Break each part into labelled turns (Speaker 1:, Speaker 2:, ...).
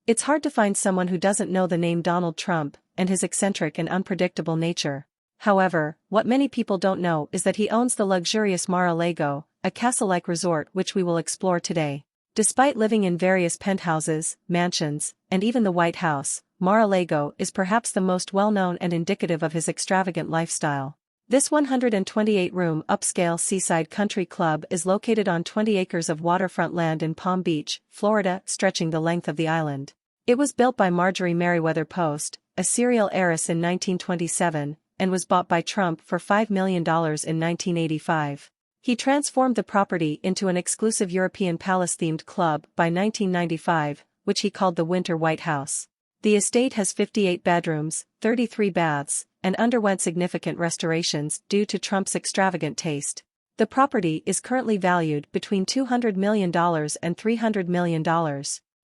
Speaker 1: It's hard to find someone who doesn't know the name Donald Trump and his eccentric and unpredictable nature. However, what many people don't know is that he owns the luxurious Mar-a-Lago, a castle-like resort which we will explore today. Despite living in various penthouses, mansions, and even the White House, Mar-a-Lago is perhaps the most well-known and indicative of his extravagant lifestyle. This 128-room upscale seaside country club is located on 20 acres of waterfront land in Palm Beach, Florida, stretching the length of the island. It was built by Marjorie Merriweather Post, a serial heiress in 1927, and was bought by Trump for $5 million in 1985. He transformed the property into an exclusive European palace-themed club by 1995, which he called the Winter White House. The estate has 58 bedrooms, 33 baths, and underwent significant restorations due to Trump's extravagant taste. The property is currently valued between $200 million and $300 million.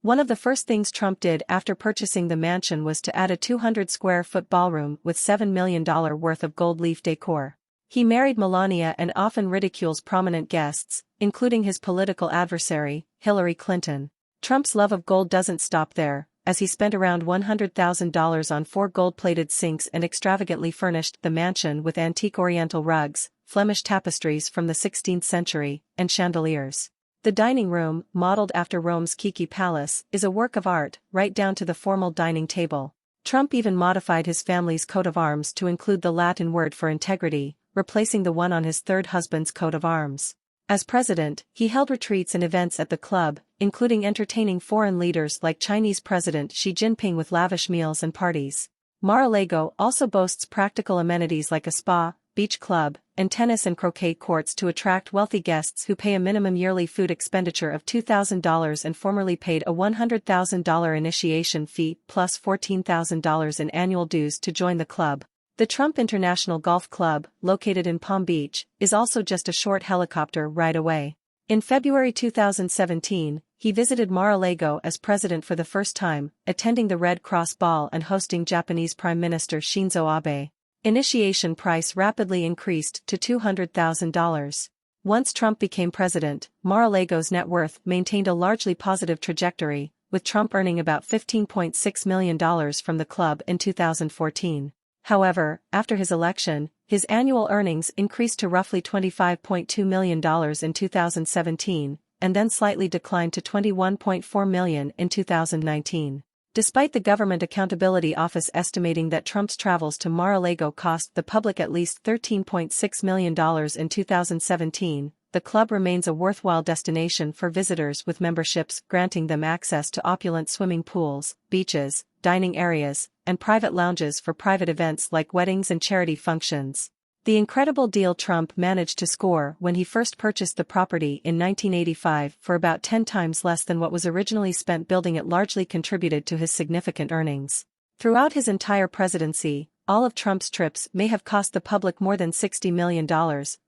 Speaker 1: One of the first things Trump did after purchasing the mansion was to add a 200-square-foot ballroom with $7 million worth of gold leaf decor. He married Melania and often ridicules prominent guests, including his political adversary, Hillary Clinton. Trump's love of gold doesn't stop there, as he spent around $100,000 on 4 gold-plated sinks and extravagantly furnished the mansion with antique Oriental rugs, Flemish tapestries from the 16th century, and chandeliers. The dining room, modeled after Rome's Kiki Palace, is a work of art, right down to the formal dining table. Trump even modified his family's coat of arms to include the Latin word for integrity, replacing the one on his third husband's coat of arms. As president, he held retreats and events at the club, including entertaining foreign leaders like Chinese President Xi Jinping with lavish meals and parties. Mar-a-Lago also boasts practical amenities like a spa, beach club, and tennis and croquet courts to attract wealthy guests who pay a minimum yearly food expenditure of $2,000 and formerly paid a $100,000 initiation fee plus $14,000 in annual dues to join the club. The Trump International Golf Club, located in Palm Beach, is also just a short helicopter ride away. In February 2017, he visited Mar-a-Lago as president for the first time, attending the Red Cross Ball and hosting Japanese Prime Minister Shinzo Abe. Initiation price rapidly increased to $200,000. Once Trump became president, Mar-a-Lago's net worth maintained a largely positive trajectory, with Trump earning about $15.6 million from the club in 2014. However, after his election, his annual earnings increased to roughly $25.2 million in 2017, and then slightly declined to $21.4 million in 2019. Despite the Government Accountability Office estimating that Trump's travels to Mar-a-Lago cost the public at least $13.6 million in 2017, the club remains a worthwhile destination for visitors with memberships granting them access to opulent swimming pools, beaches, dining areas, and private lounges for private events like weddings and charity functions. The incredible deal Trump managed to score when he first purchased the property in 1985 for about 10 times less than what was originally spent building it largely contributed to his significant earnings. Throughout his entire presidency, all of Trump's trips may have cost the public more than $60 million,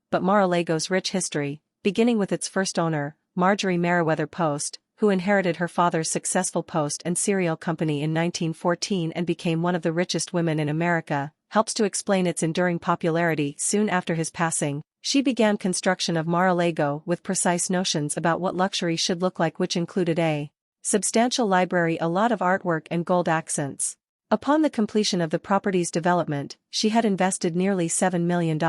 Speaker 1: but Mar-a-Lago's rich history, beginning with its first owner, Marjorie Merriweather Post, who inherited her father's successful post and cereal company in 1914 and became one of the richest women in America, helps to explain its enduring popularity. Soon after his passing, she began construction of Mar-a-Lago with precise notions about what luxury should look like, which included a substantial library, a lot of artwork, and gold accents. Upon the completion of the property's development, she had invested nearly $7 million.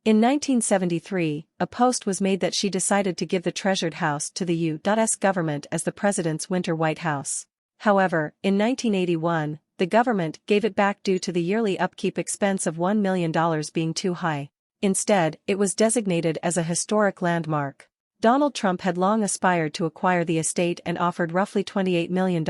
Speaker 1: In 1973, a post was made that she decided to give the treasured house to the U.S. government as the president's Winter White House. However, in 1981, the government gave it back due to the yearly upkeep expense of $1 million being too high. Instead, it was designated as a historic landmark. Donald Trump had long aspired to acquire the estate and offered roughly $28 million,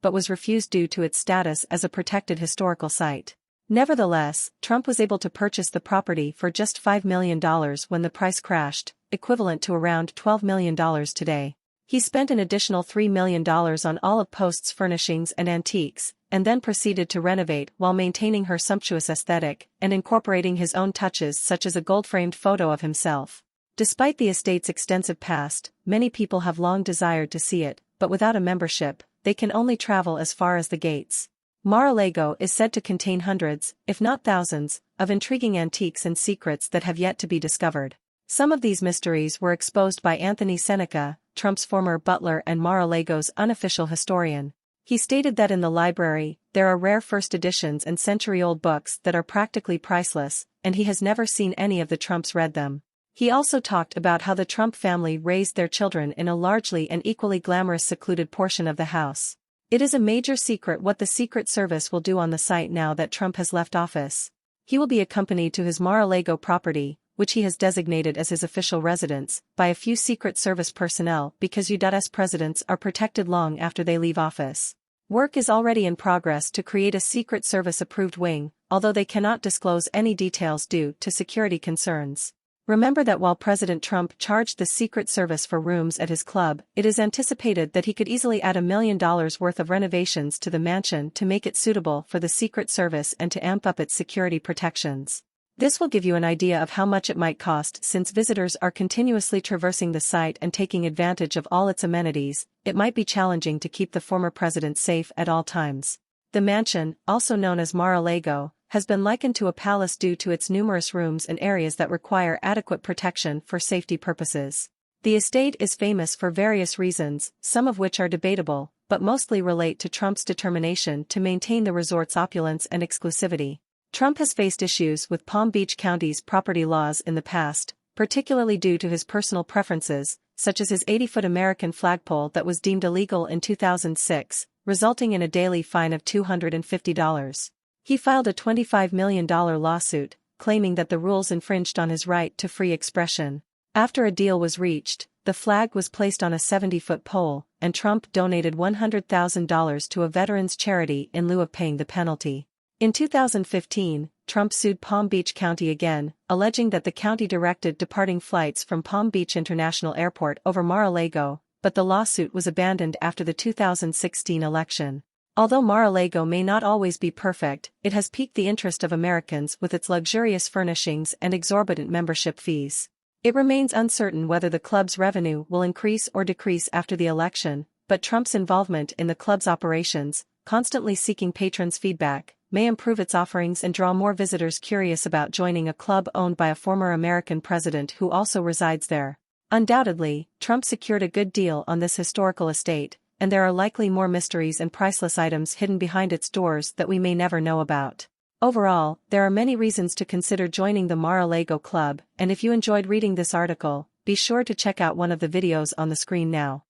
Speaker 1: but was refused due to its status as a protected historical site. Nevertheless, Trump was able to purchase the property for just $5 million when the price crashed, equivalent to around $12 million today. He spent an additional $3 million on all of Post's furnishings and antiques, and then proceeded to renovate while maintaining her sumptuous aesthetic and incorporating his own touches such as a gold-framed photo of himself. Despite the estate's extensive past, many people have long desired to see it, but without a membership, they can only travel as far as the gates. Mar-a-Lago is said to contain hundreds, if not thousands, of intriguing antiques and secrets that have yet to be discovered. Some of these mysteries were exposed by Anthony Seneca, Trump's former butler and Mar-a-Lago's unofficial historian. He stated that in the library, there are rare first editions and century-old books that are practically priceless, and he has never seen any of the Trumps read them. He also talked about how the Trump family raised their children in a largely and equally glamorous secluded portion of the house. It is a major secret what the Secret Service will do on the site now that Trump has left office. He will be accompanied to his Mar-a-Lago property, which he has designated as his official residence, by a few Secret Service personnel because U.S. presidents are protected long after they leave office. Work is already in progress to create a Secret Service-approved wing, although they cannot disclose any details due to security concerns. Remember that while President Trump charged the Secret Service for rooms at his club, it is anticipated that he could easily add $1 million worth of renovations to the mansion to make it suitable for the Secret Service and to amp up its security protections. This will give you an idea of how much it might cost. Since visitors are continuously traversing the site and taking advantage of all its amenities, it might be challenging to keep the former president safe at all times. The mansion, also known as Mar-a-Lago, has been likened to a palace due to its numerous rooms and areas that require adequate protection for safety purposes. The estate is famous for various reasons, some of which are debatable, but mostly relate to Trump's determination to maintain the resort's opulence and exclusivity. Trump has faced issues with Palm Beach County's property laws in the past, particularly due to his personal preferences, such as his 80-foot American flagpole that was deemed illegal in 2006, resulting in a daily fine of $250. He filed a $25 million lawsuit, claiming that the rules infringed on his right to free expression. After a deal was reached, the flag was placed on a 70-foot pole, and Trump donated $100,000 to a veterans charity in lieu of paying the penalty. In 2015, Trump sued Palm Beach County again, alleging that the county directed departing flights from Palm Beach International Airport over Mar-a-Lago, but the lawsuit was abandoned after the 2016 election. Although Mar-a-Lago may not always be perfect, it has piqued the interest of Americans with its luxurious furnishings and exorbitant membership fees. It remains uncertain whether the club's revenue will increase or decrease after the election, but Trump's involvement in the club's operations, constantly seeking patrons' feedback, may improve its offerings and draw more visitors curious about joining a club owned by a former American president who also resides there. Undoubtedly, Trump secured a good deal on this historical estate, and there are likely more mysteries and priceless items hidden behind its doors that we may never know about. Overall, there are many reasons to consider joining the Mar-a-Lago Club, and if you enjoyed reading this article, be sure to check out one of the videos on the screen now.